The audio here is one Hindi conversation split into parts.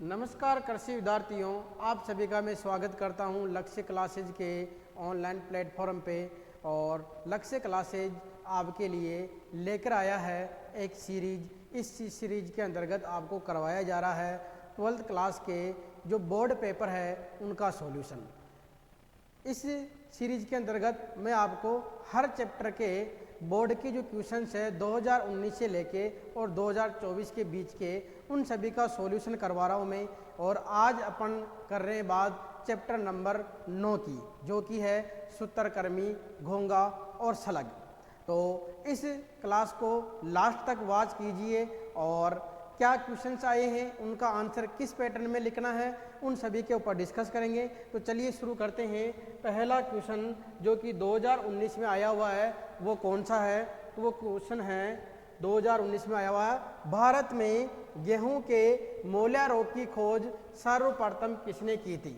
नमस्कार कृषि विद्यार्थियों, आप सभी का मैं स्वागत करता हूं लक्ष्य क्लासेज के ऑनलाइन प्लेटफॉर्म पे। और लक्ष्य क्लासेज आपके लिए लेकर आया है एक सीरीज। इस सीरीज के अंतर्गत आपको करवाया जा रहा है 12th क्लास के जो बोर्ड पेपर है उनका सॉल्यूशन। इस सीरीज के अंतर्गत मैं आपको हर चैप्टर के बोर्ड की जो क्वेश्चंस है 2019 से लेके और 2024 के बीच के उन सभी का सॉल्यूशन करवा रहा हूँ मैं। और आज अपन कर रहे हैं बात चैप्टर नंबर 9 की, जो कि है सूत्रकृमि, घोंघा और शलग। तो इस क्लास को लास्ट तक वॉच कीजिए और क्या क्वेश्चंस आए हैं उनका आंसर किस पैटर्न में लिखना है उन सभी के ऊपर डिस्कस करेंगे। तो चलिए शुरू करते हैं। पहला क्वेश्चन जो कि 2019 में आया हुआ है वो कौन सा है? तो वो क्वेश्चन है 2019 में आया हुआ है, भारत में गेहूं के मोला रोग की खोज सर्वप्रथम किसने की थी?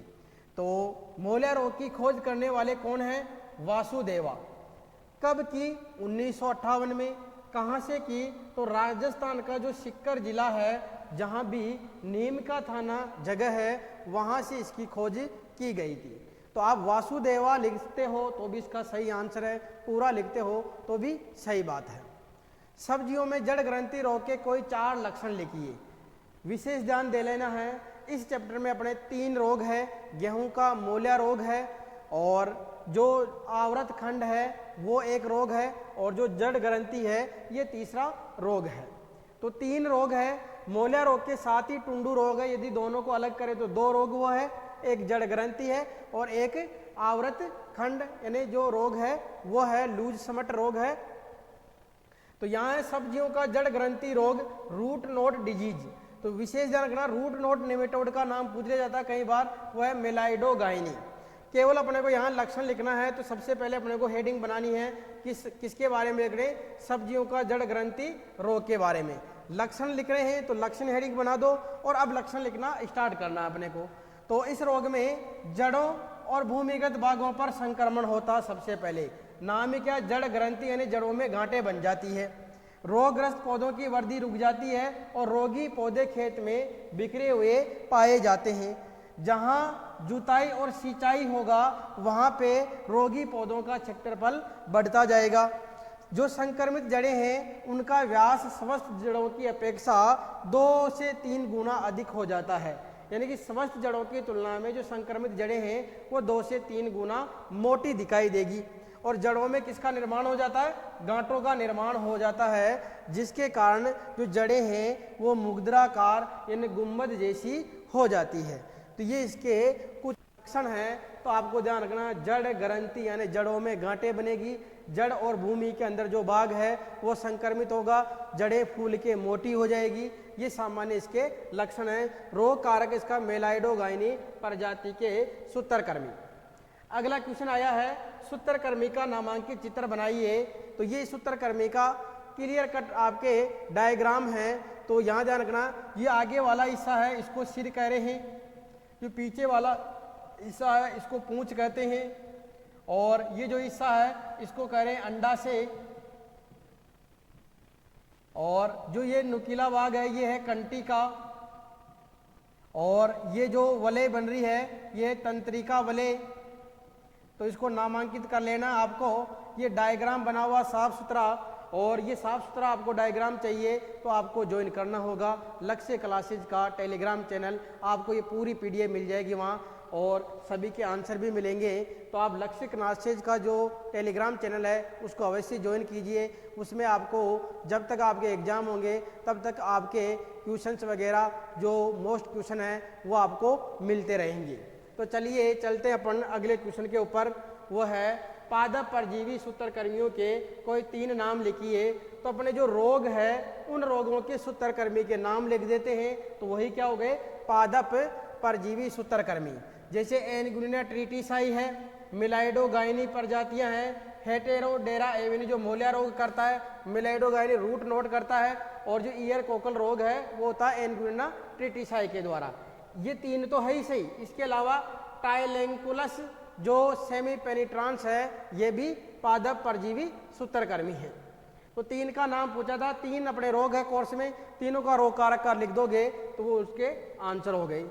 तो मोला रोग की खोज करने वाले कौन हैं? वासुदेवा। कब की? 1958 में। कहाँ से की? तो राजस्थान का जो सीकर जिला है, जहाँ भी नीम का थाना जगह है, वहाँ से इसकी खोज की गई थी। तो आप वासुदेवा लिखते हो तो भी इसका सही आंसर है, पूरा लिखते हो तो भी सही बात है। सब्जियों में जड़ ग्रंथि रोग के कोई 4 लक्षण लिखिए। विशेष ध्यान दे लेना है, इस चैप्टर में अपने 3 रोग है। गेहूं का मोला रोग है, और जो आवृत खंड है वो एक रोग है, और जो जड़ ग्रंथि है ये तीसरा रोग है। तो 3 रोग है। मोला रोग के साथ ही टुंडू रोग है। यदि दोनों को अलग करें तो 2 रोग वो है, एक जड़ ग्रंथि है और एक आवृत खंड यानी जो रोग है वो है लूज समट रोग है। तो यहाँ है सब्जियों का जड़ ग्रंथि रोग, रूट नोट डिजीज। तो विशेष ध्यान रखना, रूट नोट नेमेटोड का नाम पूछ लिया जाता है कई बार, वो है मेलाइडोगाइनी। केवल अपने को यहाँ लक्षण लिखना है। तो सबसे पहले अपने को हेडिंग बनानी है, किसके बारे में लिख रहे हैं? सब्जियों का जड़ ग्रंथि रोग के बारे में लक्षण लिख रहे हैं। तो लक्षण हेडिंग बना दो और अब लक्षण लिखना स्टार्ट करना है अपने को। तो इस रोग में जड़ों और भूमिगत भागों पर संक्रमण होता। सबसे पहले नाम ही क्या? जड़ ग्रंथि, यानी जड़ों में गांठें बन जाती है। रोगग्रस्त पौधों की वृद्धि रुक जाती है और रोगी पौधे खेत में बिखरे हुए पाए जाते हैं। जहां जुताई और सिंचाई होगा वहां पे रोगी पौधों का क्षेत्रफल बढ़ता जाएगा। जो संक्रमित जड़ें हैं उनका व्यास स्वस्थ जड़ों की अपेक्षा 2 से 3 गुना अधिक हो जाता है। यानी कि स्वस्थ जड़ों की तुलना में जो संक्रमित जड़ें हैं वो 2 से 3 गुना मोटी दिखाई देगी। और जड़ों में किसका निर्माण हो जाता है? गांठों का निर्माण हो जाता है, जिसके कारण जो जड़ें हैं वो मुद्राकार यानी गुंबद जैसी हो जाती है। तो ये इसके कुछ लक्षण हैं। तो आपको ध्यान रखना, जड़ ग्रंथि यानी जड़ों में गांठें बनेगी, जड़ और भूमि के अंदर जो भाग है वो संक्रमित होगा, जड़ें फूल के मोटी हो जाएगी। ये सामान्य इसके लक्षण हैं। रोग कारक इसका मेलाइडोगाइनी प्रजाति के सूत्रकृमि। अगला क्वेश्चन आया है, सूत्रकृमि का नामांकित चित्र बनाइए। तो ये सूत्रकृमि का क्लियर कट आपके डायग्राम है। तो यहाँ ध्यान रखना, ये आगे वाला हिस्सा है इसको सिर कह रहे हैं, जो पीछे वाला हिस्सा है इसको पूंछ कहते हैं, और ये जो हिस्सा है इसको कह रहे हैं अंडाशय, और जो ये नुकीला भाग है ये है कंटिका, और ये जो वलय बन रही है ये तंत्रिका वलय। तो इसको नामांकित कर लेना आपको। ये डायग्राम बना हुआ साफ सुथरा, और ये साफ सुथरा आपको डायग्राम चाहिए तो आपको ज्वाइन करना होगा लक्ष्य क्लासेज का टेलीग्राम चैनल। आपको ये पूरी पीडीएफ मिल जाएगी वहाँ, और सभी के आंसर भी मिलेंगे। तो आप लक्ष्य क्लासेज का जो टेलीग्राम चैनल है उसको अवश्य ज्वाइन कीजिए। उसमें आपको जब तक आपके एग्जाम होंगे तब तक आपके क्वेश्चंस वगैरह जो मोस्ट क्वेश्चन है वो आपको मिलते रहेंगे। तो चलिए चलते हैं अपन अगले क्वेश्चन के ऊपर। वो है पादप परजीवी सूत्रकृमियों के कोई 3 नाम लिखिए। तो अपने जो रोग है उन रोगों के सूत्रकृमि के नाम लिख देते हैं। तो वही क्या हो गए? पादप परजीवी सूत्रकृमि। जैसे एनगुइना ट्रिटिसाई है, मेलाइडोगाइनी प्रजातियां हैं, हेटेरोडेरा एविनी जो मोला रोग करता है, मेलाइडोगाइनी रूट नोट करता है, और जो ईयर कोकल रोग है वो होता है एनगुइना ट्रिटिसाई के द्वारा। ये 3 तो है ही सही। इसके अलावा टाइलेंकुलस जो सेमी पेनिट्रांस है ये भी पादप परजीवी सूत्रकृमि है। तो 3 का नाम पूछा था, 3 अपने रोग है कोर्स में, तीनों का रोग कारक का लिख दोगे तो वो उसके आंसर हो गई।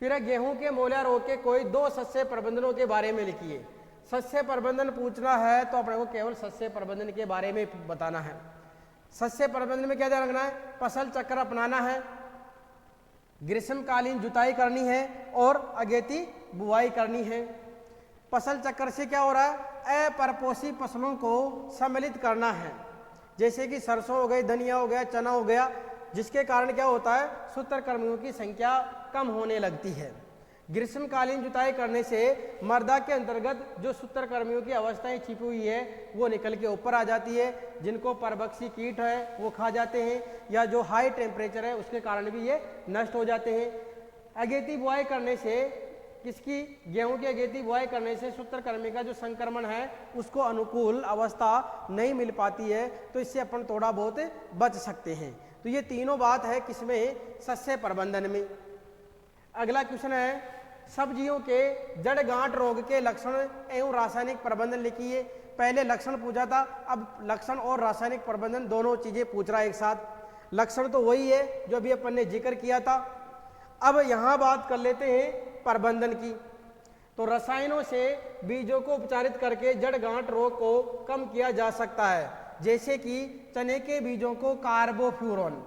फिर है गेहूं के मोलिया रोग के कोई 2 सस्य प्रबंधनों के बारे में लिखिए। सस्य प्रबंधन पूछना है तो अपने को केवल सस्य प्रबंधन के बारे में बताना है। सस्य प्रबंधन में क्या ध्यान रखना है, फसल चक्र अपनाना है, ग्रीष्मकालीन जुताई करनी है और अगेती बुआई करनी है। फसल चक्र से क्या हो रहा है, अपरपोषी फसलों को सम्मिलित करना है, जैसे कि सरसों हो गई, धनिया हो गया, चना हो गया, जिसके कारण क्या होता है, सूत्रकृमियों की संख्या कम होने लगती है। ग्रीष्मकालीन जुताई करने से मृदा के अंतर्गत जो सूत्रकृमियों की अवस्थाएं छिपी हुई है वो निकल के ऊपर आ जाती है, जिनको परभक्षी कीट है वो खा जाते हैं, या जो हाई टेम्परेचर है उसके कारण भी ये नष्ट हो जाते हैं। अगेती बुआई करने से किसकी, गेहूं की अगेती बुआई करने से सूत्रकृमि का जो संक्रमण है उसको अनुकूल अवस्था नहीं मिल पाती है, तो इससे अपन थोड़ा बहुत बच सकते हैं। तो ये तीनों बात है किसमें, सस्य प्रबंधन में। अगला क्वेश्चन है, सब्जियों के जड़ गांठ रोग के लक्षण एवं रासायनिक प्रबंधन लिखिए। पहले लक्षण पूछा था, अब लक्षण और रासायनिक प्रबंधन दोनों चीजें पूछ रहा है एक साथ। लक्षण तो वही है जो अभी अपन ने जिक्र किया था। अब यहां बात कर लेते हैं प्रबंधन की। तो रसायनों से बीजों को उपचारित करके जड़ गांठ रोग को कम किया जा सकता है, जैसे कि चने के बीजों को कार्बोफ्यूरॉन,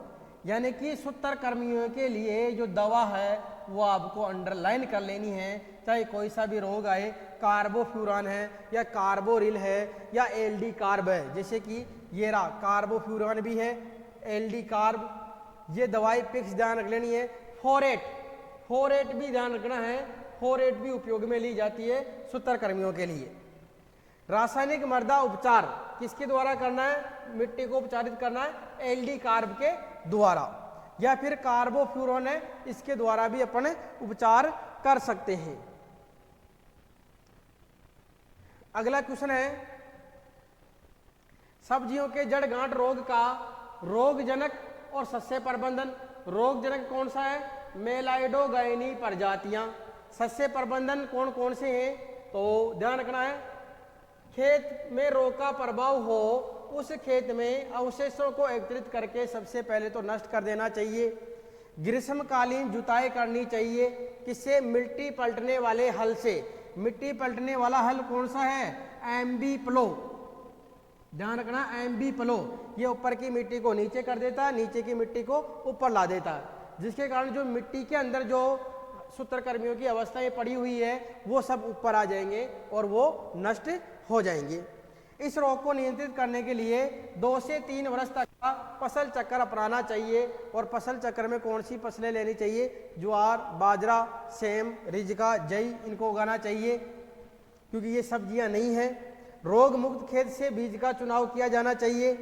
यानी कि सूत्रकृमियों के लिए जो दवा है वो आपको अंडरलाइन कर लेनी है, चाहे कोई सा भी रोग आए, कार्बोफ्यूरॉन है या कार्बोरिल है या एलडी कार्ब है, जैसे कि ये रहा कार्बोफ्यूरॉन भी है, एलडी कार्ब, ये दवाई फिक्स ध्यान रख लेनी है। फोरेट भी ध्यान रखना है, फोरेट भी उपयोग में ली जाती है सूत्रकृमियों के लिए। रासायनिक मृदा उपचार किसके द्वारा करना है, मिट्टी को उपचारित करना है एलडी कार्ब के द्वारा, या फिर कार्बोफ्यूरॉन है इसके द्वारा भी अपन उपचार कर सकते हैं। अगला क्वेश्चन है, सब्जियों के जड़ गांठ रोग का रोगजनक और सस्य प्रबंधन। रोगजनक कौन सा है, मेलाइडोगाइनी प्रजातियां। सस्य प्रबंधन कौन कौन से हैं, तो ध्यान रखना है, खेत में रोग का प्रभाव हो उस खेत में अवशेषों को एकत्रित करके सबसे पहले तो नष्ट कर देना चाहिए। ग्रीष्मकालीन जुताई करनी चाहिए, किससे, मिट्टी पलटने वाले हल से। मिट्टी पलटने वाला हल कौन सा है, एमबी प्लो, ध्यान रखना एमबी प्लो। ये ऊपर की मिट्टी को नीचे कर देता है, नीचे की मिट्टी को ऊपर ला देता है, जिसके कारण जो मिट्टी के अंदर जो सूत्रकृमियों की अवस्थाएं पड़ी हुई है वो सब ऊपर आ जाएंगे और वो नष्ट हो जाएंगे। इस रोग को नियंत्रित करने के लिए 2 से 3 वर्ष तक का फसल चक्र अपनाना चाहिए। और फसल चक्र में कौन सी फसलें लेनी चाहिए, ज्वार, बाजरा, सेम, रिजका, जई, इनको उगाना चाहिए क्योंकि ये सब्जियां नहीं हैं। रोग मुक्त खेत से बीज का चुनाव किया जाना चाहिए।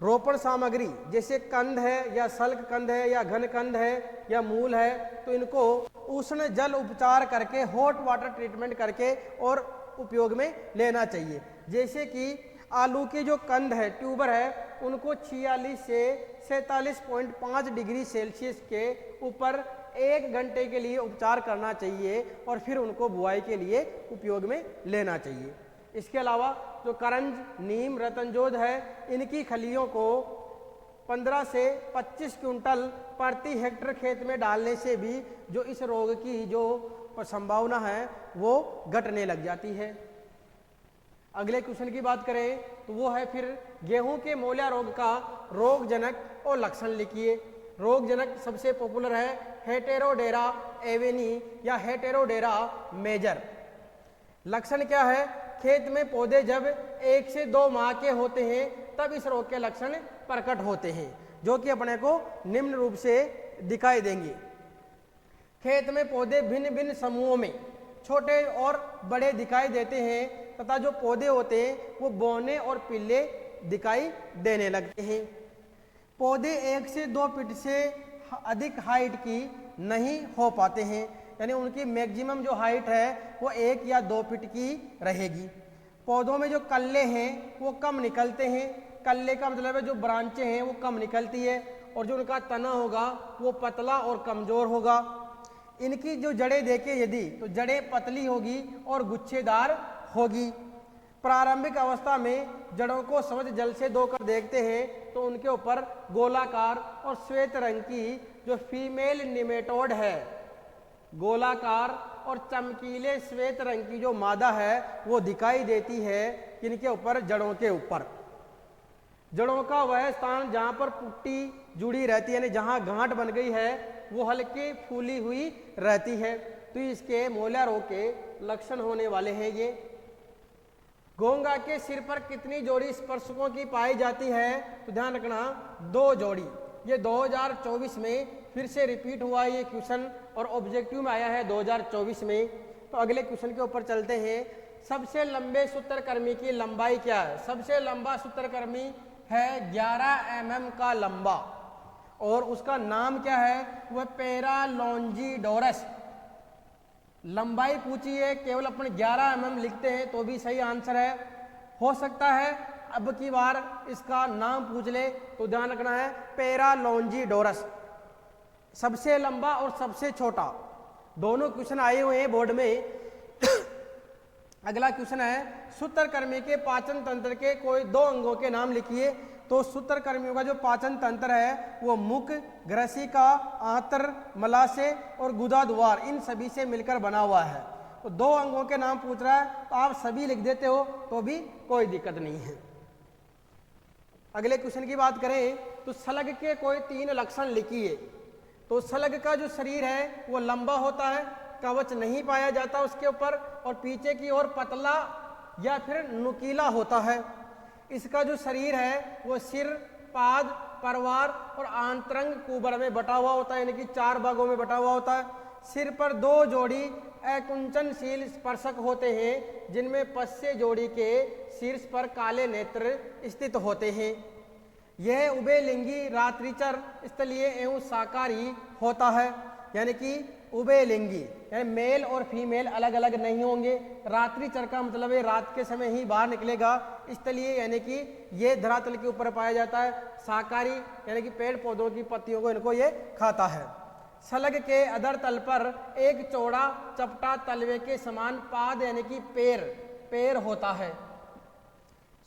रोपण सामग्री जैसे कंद है या सल्क कंद है या घन कंद है या मूल है, तो इनको उष्ण जल उपचार करके, हॉट वाटर ट्रीटमेंट करके और उपयोग में लेना चाहिए। जैसे कि आलू के जो कंद है, ट्यूबर है, उनको 46 से 47.5 डिग्री सेल्सियस के ऊपर 1 घंटे के लिए उपचार करना चाहिए और फिर उनको बुआई के लिए उपयोग में लेना चाहिए। इसके अलावा जो करंज, नीम, रतनजोद है, इनकी खलियों को 15 से 25 क्विंटल प्रति हेक्टेयर खेत में डालने से भी जो इस रोग की जो संभावना है वो घटने लग जाती है। अगले क्वेश्चन की बात करें तो वो है फिर गेहूं के मोलिया रोग का रोगजनक और लक्षण लिखिए। रोगजनक सबसे पॉपुलर है हेटेरोडेरा एवेनी या हेटेरोडेरा मेजर। लक्षण क्या है, खेत में पौधे जब 1 से 2 माह के होते हैं तब इस रोग के लक्षण प्रकट होते हैं, जो कि अपने को निम्न रूप से दिखाई देंगे। खेत में पौधे भिन्न भिन्न समूहों में छोटे और बड़े दिखाई देते हैं तथा जो पौधे होते हैं वो बौने और पीले दिखाई देने लगते हैं। पौधे 1 से 2 फीट से अधिक हाइट की नहीं हो पाते हैं, यानी उनकी मैक्सिमम जो हाइट है वो 1 या 2 फीट की रहेगी। पौधों में जो कल्ले हैं वो कम निकलते हैं, कल्ले का मतलब है जो ब्रांचें हैं वो कम निकलती है, और जो उनका तना होगा वो पतला और कमजोर होगा। इनकी जो जड़ें देखें यदि, तो जड़ें पतली होगी और गुच्छेदार होगी। प्रारंभिक अवस्था में जड़ों को समझ जल से धोकर देखते हैं तो उनके ऊपर गोलाकार और श्वेत रंग की जो फीमेल निमेटोड है, गोलाकार और चमकीले श्वेत रंग की जो मादा है वो दिखाई देती है किनके ऊपर, जड़ों के ऊपर। जड़ों का वह स्थान जहाँ पर पुट्टी जुड़ी रहती है, यानी जहाँ गांठ बन गई है वो हल्की फूली हुई रहती है। तो इसके मोला रोग के लक्षण होने वाले हैं ये। घोंघा के सिर पर कितनी जोड़ी स्पर्शकों की पाई जाती है? तो ध्यान रखना 2 जोड़ी। ये 2024 में फिर से रिपीट हुआ ये क्वेश्चन और ऑब्जेक्टिव में आया है 2024 में। तो अगले क्वेश्चन के ऊपर चलते हैं। सबसे लंबे सूत्रकृमि की लंबाई क्या है? सबसे लंबा सूत्रकृमि है 11 mm का लंबा और उसका नाम क्या है? वह पैरालॉन्जिडोरस। लंबाई पूछी है, केवल अपन 11 mm लिखते हैं तो भी सही आंसर है। हो सकता है अब की बार इसका नाम पूछ ले तो ध्यान रखना है पैरालॉन्जिडोरस। सबसे लंबा और सबसे छोटा दोनों क्वेश्चन आए हुए हैं बोर्ड में। अगला क्वेश्चन है सूत्रकृमि के पाचन तंत्र के कोई 2 अंगों के नाम लिखिए। तो सूत्रकृमियों का जो पाचन तंत्र है वो मुख, ग्रसिका, आंत्र, मलाशय और गुदा द्वार, इन सभी से मिलकर बना हुआ है। तो 2 अंगों के नाम पूछ रहा है तो आप सभी लिख देते हो तो भी कोई दिक्कत नहीं है। अगले क्वेश्चन की बात करें तो शलभ के कोई 3 लक्षण लिखिए। तो शलभ का जो शरीर है वो लंबा होता है, कवच नहीं पाया जाता उसके ऊपर, और पीछे की ओर पतला या फिर नुकीला होता है। इसका जो शरीर है वो सिर, पाद, परवार और आंतरंग कुबर में बटा हुआ होता है, यानी कि 4 भागों में बटा हुआ होता है। सिर पर 2 जोड़ी अकुंचनशील स्पर्शक होते हैं जिनमें पश्य जोड़ी के शीर्ष पर काले नेत्र स्थित होते हैं। यह उभयलिंगी, रात्रिचर, स्थलीय एवं शाकाहारी होता है, यानी कि उभयलिंगी यानी मेल और फीमेल अलग अलग नहीं होंगे। रात्रिचर का मतलब है रात के समय ही बाहर निकलेगा। स्थलीय यानी कि ये धरातल के ऊपर पाया जाता है। शाकाहारी यानी कि पेड़ पौधों की पत्तियों को इनको ये खाता है। शलभ के अधर तल पर एक चौड़ा चपटा तलवे के समान पाद यानी कि पैर होता है।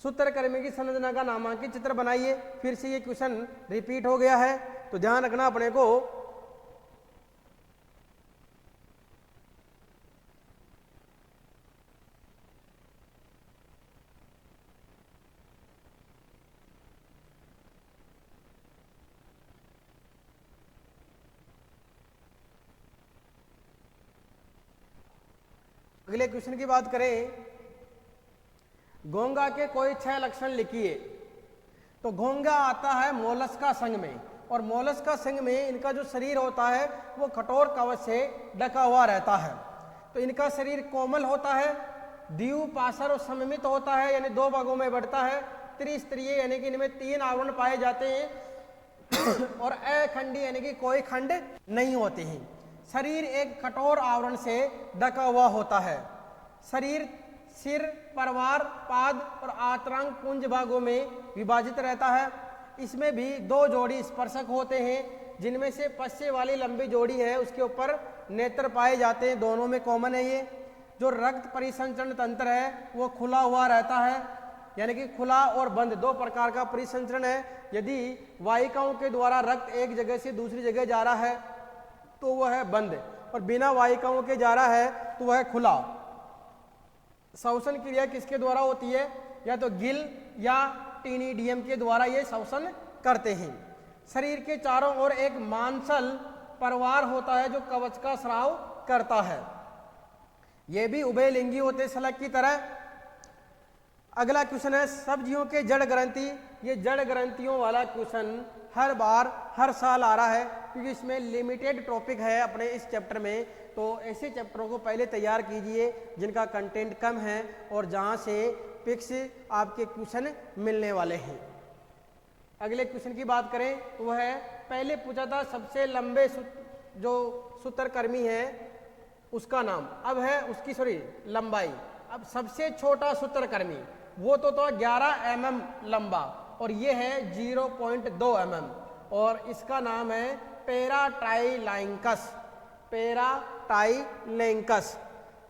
सूत्रकृमि की संरचना का नामांकित चित्र बनाइए। फिर से ये क्वेश्चन रिपीट हो गया है तो ध्यान रखना अपने को। अगले क्वेश्चन की बात करें, घोंघा के कोई 6 लक्षण लिखिए। तो घोंघा आता है मोलस्का संघ में, और मोलस्का संघ में इनका जो शरीर होता है वो कठोर कवच से ढका हुआ रहता है। तो इनका शरीर कोमल होता है, द्विपार्श्व और सममित होता है, यानी 2 भागों में बढ़ता है। त्रिस्तरीय यानी कि इनमें 3 आवरण पाए जाते हैं और अखंडी यानी कि कोई खंड नहीं होते हैं। शरीर एक कठोर आवरण से ढका हुआ होता है। शरीर सिर, परवार, पाद और आंतरांग पुंज भागों में विभाजित रहता है। इसमें भी 2 जोड़ी स्पर्शक होते हैं जिनमें से पश्य वाली लंबी जोड़ी है उसके ऊपर नेत्र पाए जाते हैं, दोनों में कॉमन है ये। जो रक्त परिसंचरण तंत्र है वो खुला हुआ रहता है, यानी कि खुला और बंद 2 प्रकार का परिसंचरण है। यदि वाहिकाओं के द्वारा रक्त एक जगह से दूसरी जगह जा रहा है तो वह है बंद, और बिना वाहिकाओं के जा रहा है तो वह है खुला। श्वसन क्रिया किसके द्वारा होती है? या तो गिल या टीनिडियम के द्वारा ये श्वसन करते हैं। शरीर के चारों ओर एक मांसल परवार होता है जो कवच का स्राव करता है। ये भी उभयलिंगी होते शलभ की तरह। अगला क्वेश्चन है सब्जियों के जड़ ग्रंथि। ये जड़ ग्रंथियों वाला क्वेश्चन हर बार हर साल आ रहा है क्योंकि इसमें लिमिटेड टॉपिक है अपने इस चैप्टर में। तो ऐसे चैप्टरों को पहले तैयार कीजिए जिनका कंटेंट कम है और जहां से पिक्स आपके क्वेश्चन मिलने वाले हैं। अगले क्वेश्चन की बात करें तो वह है, पहले पूछा था सबसे लंबे जो सूत्रकृमि है उसका नाम, अब है उसकी लंबाई। अब सबसे छोटा सूत्रकृमि वो तो 11 mm लंबा और ये है 0.2 mm और इसका नाम है पैराटाइलैंकस। पैराटाइलैंकस।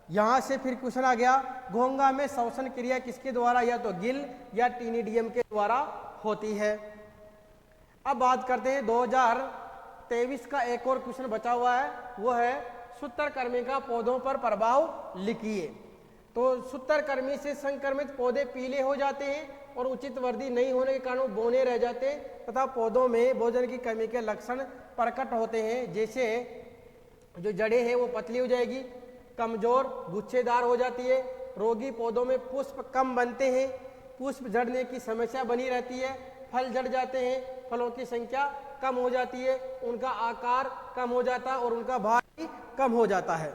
यहाँ से फिर क्वेश्चन आ गया, घोंघा में श्वसन क्रिया किसके द्वारा, या तो गिल या टीनिडियम के द्वारा होती है। अब बात करते हैं 2023 का एक और क्वेश्चन बचा हुआ है, वो है सूत्रकृमि का पौधों पर प्रभाव लिखिए। तो सूत्रकृमि से संक्रमित पौधे पीले हो जाते हैं और उचित वृद्धि नहीं होने के कारण वो बौने रह जाते हैं तथा पौधों में भोजन की कमी के लक्षण प्रकट होते हैं, जैसे जो जड़ें हैं वो पतली हो जाएगी, कमजोर गुच्छेदार हो जाती है, रोगी पौधों में पुष्प कम बनते हैं, पुष्प झड़ने की समस्या बनी रहती है, फल झड़ जाते हैं, फलों की संख्या कम हो जाती है, उनका आकार कम हो जाता है और उनका भार भी कम हो जाता है।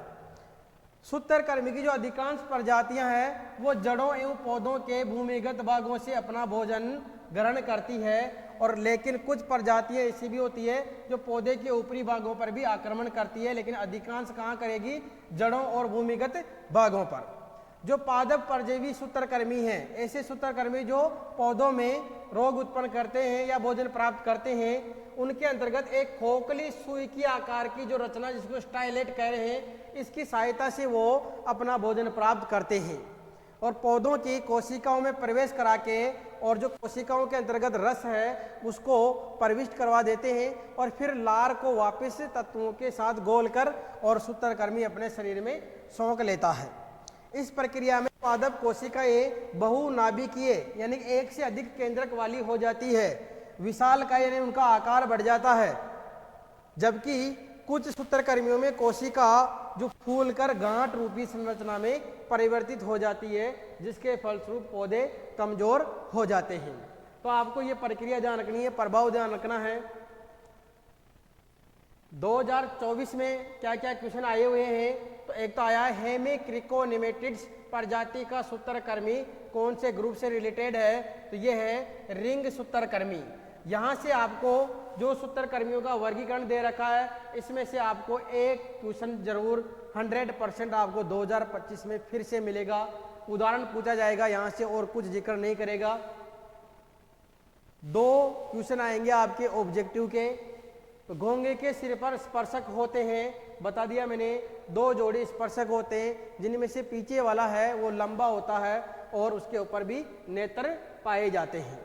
सूत्रकृमि की जो अधिकांश प्रजातियां हैं वो जड़ों एवं पौधों के भूमिगत भागों से अपना भोजन ग्रहण करती है, और लेकिन कुछ प्रजातियां ऐसी भी होती है जो पौधे के ऊपरी भागों पर भी आक्रमण करती है, लेकिन अधिकांश कहाँ करेगी, जड़ों और भूमिगत भागों पर। जो पादप परजीवी सूत्रकृमि हैं, ऐसे सूत्रकृमि जो पौधों में रोग उत्पन्न करते हैं या भोजन प्राप्त करते हैं, उनके अंतर्गत एक खोखली सुई की आकार की जो रचना जिसको स्टाइलेट कह रहे हैं, इसकी सहायता से वो अपना भोजन प्राप्त करते हैं और पौधों की कोशिकाओं में प्रवेश करा के और जो कोशिकाओं के अंतर्गत रस है उसको प्रविष्ट करवा देते हैं और फिर लार को वापस तत्वों के साथ घोलकर और सूत्रकृमि अपने शरीर में सोख लेता है। इस प्रक्रिया में पादप कोशिकाएं बहुनाभिकीय यानी एक से अधिक केंद्रक वाली हो जाती है, विशालकाय यानी उनका आकार बढ़ जाता है, जबकि कुछ सूत्रकृमियों में कोशिका जो फूलकर गांठ रूपी संरचना में परिवर्तित हो जाती है, जिसके फलस्वरूप पौधे कमजोर हो जाते हैं। तो आपको ये प्रक्रिया ध्यान रखनी है, प्रभाव ध्यान रखना है। 2024 में क्या क्या क्वेश्चन आए हुए हैं, तो एक तो आया है हेमिक्रिकोनेमेटिड्स प्रजाति का सूत्रकृमि कौन से ग्रुप से रिलेटेड है, तो ये है रिंग सूत्रकृमि। यहाँ से आपको जो सूत्रकृमियों का वर्गीकरण दे रखा है, इसमें से आपको एक क्वेश्चन जरूर 100% आपको 2025 में फिर से मिलेगा, उदाहरण पूछा जाएगा यहाँ से और कुछ जिक्र नहीं करेगा। 2 क्वेश्चन आएंगे आपके ऑब्जेक्टिव के। तो घोंघे के सिर पर स्पर्शक होते हैं, बता दिया मैंने, 2 जोड़ी स्पर्शक होते हैं, जिनमें से पीछे वाला है वो लंबा होता है और उसके ऊपर भी नेत्र पाए जाते हैं।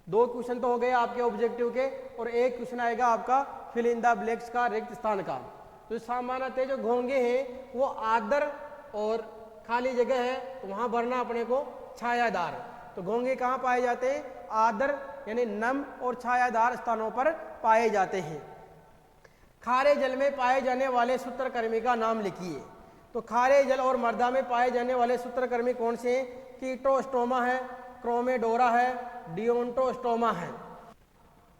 2 क्वेश्चन तो हो गए आपके ऑब्जेक्टिव के, और एक क्वेश्चन आएगा आपका फिल इन द ब्लैंक्स का, रिक्त स्थान का। तो सामान्यतः जो घोंघे हैं वो आदर और खाली जगह है तो वहां भरना अपने को छायादार। तो घोंघे कहाँ पाए जाते हैं, आदर यानी नम और छायादार स्थानों पर पाए जाते हैं। खारे जल में पाए जाने वाले सूत्रकृमि का नाम लिखिए। तो खारे जल और मृदा में पाए जाने वाले सूत्रकृमि कौन से हैं, कीटोस्टोमा है, क्रोमेडोरा है, डियोंटोस्टोमा है।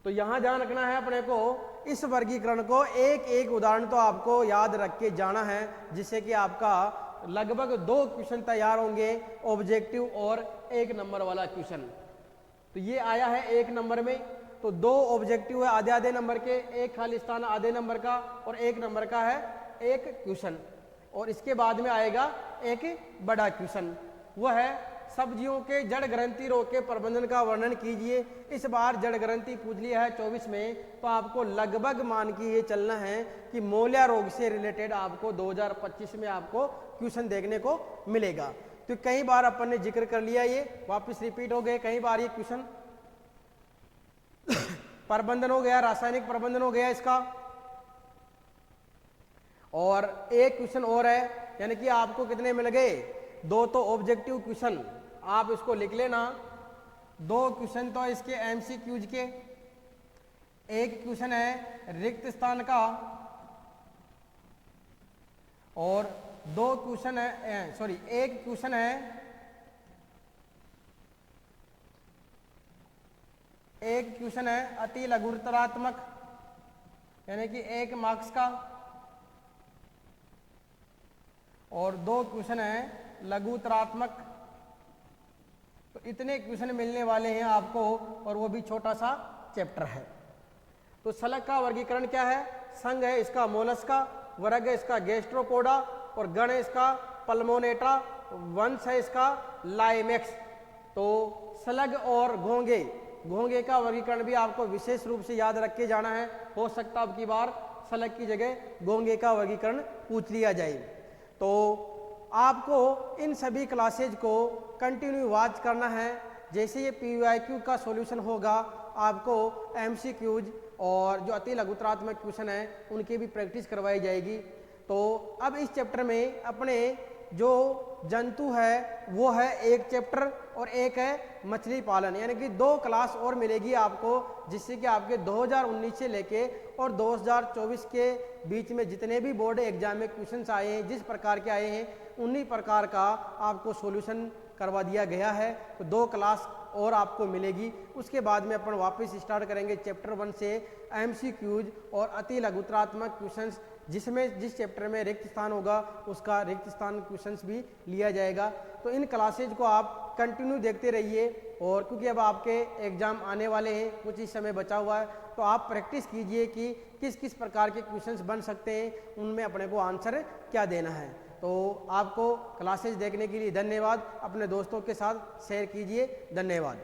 तो यहां ध्यान रखना है अपने को, इस वर्गीकरण को एक एक उदाहरण तो आपको याद रख के जाना है, जिससे कि आपका लगभग 2 क्वेश्चन तैयार होंगे, ऑब्जेक्टिव और 1 नंबर वाला क्वेश्चन। तो ये आया है 1 नंबर में, तो 2 ऑब्जेक्टिव है आधे आधे नंबर के, 1 खाली स्थान आधे नंबर का और 1 नंबर का है 1 क्वेश्चन। और इसके बाद में आएगा एक बड़ा क्वेश्चन, वह है सब्जियों के जड़ ग्रंथि रोग के प्रबंधन का वर्णन कीजिए। इस बार जड़ ग्रंथि पूछ लिया है 24 में, तो आपको लगभग मान के ये चलना है कि मोलिया रोग से रिलेटेड आपको 2025 में आपको क्वेश्चन देखने को मिलेगा। तो कई बार अपन ने जिक्र कर लिया, ये वापस रिपीट हो गए कई बार ये क्वेश्चन। प्रबंधन हो गया, रासायनिक प्रबंधन हो गया इसका, और एक क्वेश्चन और है, यानी कि आपको कितने मिल गए, 2 तो ऑब्जेक्टिव क्वेश्चन, आप इसको लिख लेना। 2 क्वेश्चन तो इसके एमसीक्यूज के, एक क्वेश्चन है रिक्त स्थान का और 2 क्वेश्चन है, सॉरी एक क्वेश्चन है, एक क्वेश्चन है अति लघुत्तरात्मक यानी कि 1 मार्क्स का, और 2 क्वेश्चन है लघुत्तरात्मक। तो इतने क्वेश्चन मिलने वाले हैं आपको, और वो भी छोटा सा चैप्टर है। तो शलभ का वर्गीकरण क्या है, संघ है इसका मोलस्का, वर्ग है इसका गैस्ट्रोपोडा और गण है इसका पल्मोनेटा, वंश है इसका लाइमेक्स। तो शलभ और घोंघे, घोंघे का वर्गीकरण भी आपको विशेष रूप से याद रख के जाना है, हो सकता अब की बार शलभ की जगह घोंघे का वर्गीकरण पूछ लिया जाए। तो आपको इन सभी क्लासेज को कंटिन्यू वॉच करना है। जैसे ये PYQ का सॉल्यूशन होगा, आपको MCQs और जो अति लघुतरात्मक क्वेश्चन है उनकी भी प्रैक्टिस करवाई जाएगी। तो अब इस चैप्टर में अपने जो जंतु है वो है एक चैप्टर और एक है मछली पालन, यानी कि 2 क्लास और मिलेगी आपको, जिससे कि आपके 2019 से लेके और 2024 के बीच में जितने भी बोर्ड एग्जाम में क्वेश्चंस आए हैं, जिस प्रकार के आए हैं उन्हीं प्रकार का आपको सॉल्यूशन करवा दिया गया है। तो 2 क्लास और आपको मिलेगी। उसके बाद में अपन वापस स्टार्ट करेंगे चैप्टर 1 से MCQs और अति लघुतरात्मक क्वेश्चंस, जिसमें जिस चैप्टर में रिक्त स्थान होगा उसका रिक्त स्थान क्वेश्चंस भी लिया जाएगा। तो इन क्लासेज को आप कंटिन्यू देखते रहिए, और क्योंकि अब आपके एग्ज़ाम आने वाले हैं, कुछ ही समय बचा हुआ है, तो आप प्रैक्टिस कीजिए कि किस किस प्रकार के क्वेश्चंस बन सकते हैं, उनमें अपने को आंसर क्या देना है। तो आपको क्लासेज देखने के लिए धन्यवाद। अपने दोस्तों के साथ शेयर कीजिए। धन्यवाद।